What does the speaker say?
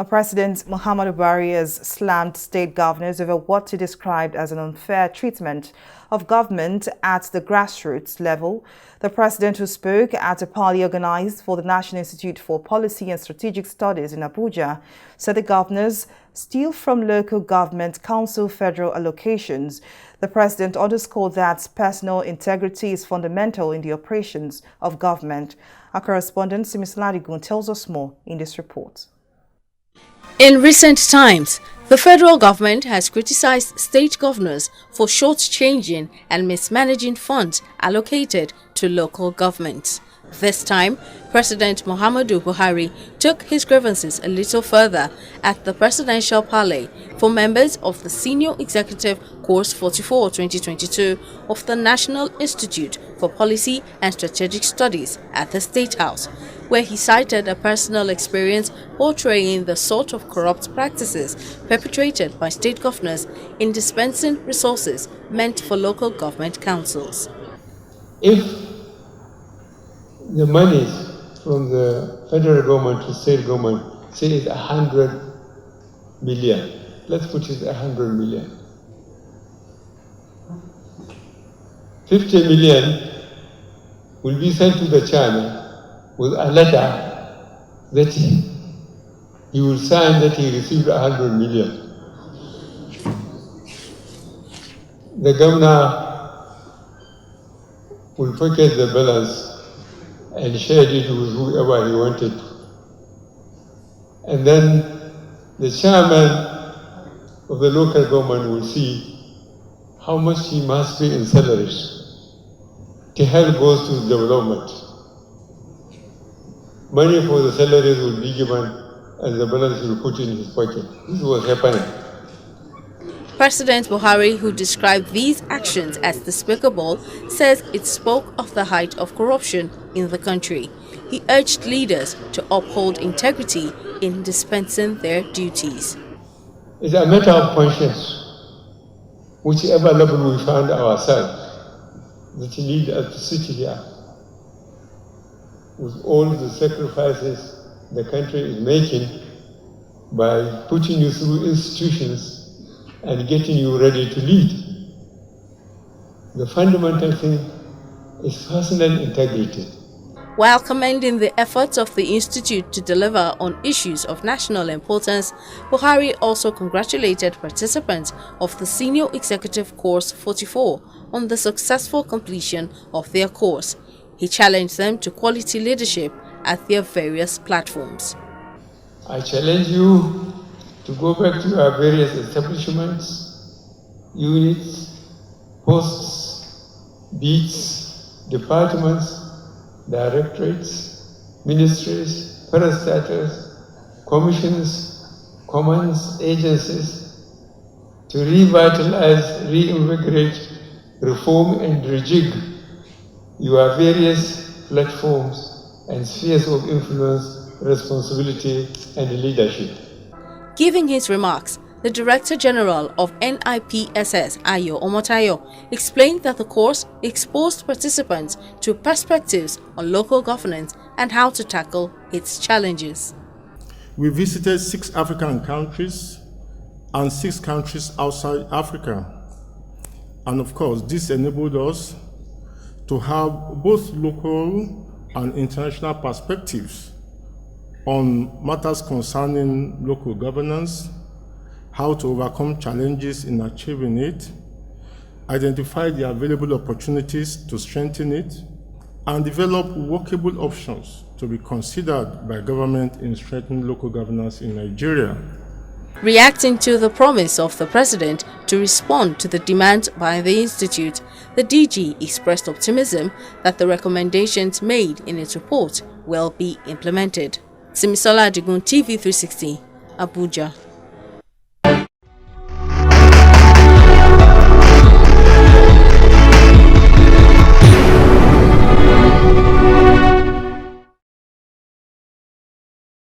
President Muhammadu Buhari has slammed state governors over what he described as an unfair treatment of government at the grassroots level. The president, who spoke at a party organized for the National Institute for Policy and Strategic Studies in Abuja, said the governors steal from local government council federal allocations. The president underscored that personal integrity is fundamental in the operations of government. Our correspondent Simisola Adigun tells us more in this report. In recent times, the federal government has criticized state governors for shortchanging and mismanaging funds allocated to local governments. This time, President Muhammadu Buhari took his grievances a little further at the Presidential Palace for members of the Senior Executive Course 44-2022 of the National Institute for Policy and Strategic Studies at the State House, where he cited a personal experience portraying the sort of corrupt practices perpetrated by state governors in dispensing resources meant for local government councils. If the monies from the federal government to state government, say it's 100 million, let's put it 100 million. 50 million will be sent to the chairman with a letter that he will sign that he received 100 million. The governor will pocket the balance and shared it with whoever he wanted. And then the chairman of the local government will see how much he must pay in salaries to help goes to development. Money for the salaries will be given and the balance will put in his pocket. This was happening. President Buhari, who described these actions as despicable, says it spoke of the height of corruption in the country. He urged leaders to uphold integrity in dispensing their duties. It's a matter of conscience, whichever level we find ourselves, that lead us to sit here with all the sacrifices the country is making by putting you through institutions and getting you ready to lead. The fundamental thing is personal integrity. While commending the efforts of the Institute to deliver on issues of national importance, Buhari also congratulated participants of the Senior Executive Course 44 on the successful completion of their course. He challenged them to quality leadership at their various platforms. I challenge you to go back to your various establishments, units, posts, beats, departments, directorates, ministries, parastatals, commissions, commands, agencies, to revitalize, reinvigorate, reform and rejig your various platforms and spheres of influence, responsibility and leadership. Giving his remarks, the Director General of NIPSS, Ayo Omotayo, explained that the course exposed participants to perspectives on local governance and how to tackle its challenges. We visited 6 African countries and 6 countries outside Africa. And of course, this enabled us to have both local and international perspectives on matters concerning local governance, how to overcome challenges in achieving it, identify the available opportunities to strengthen it, and develop workable options to be considered by government in strengthening local governance in Nigeria. Reacting to the promise of the president to respond to the demand by the institute, the DG expressed optimism that the recommendations made in its report will be implemented. Simisola Adigun, TV 360, Abuja.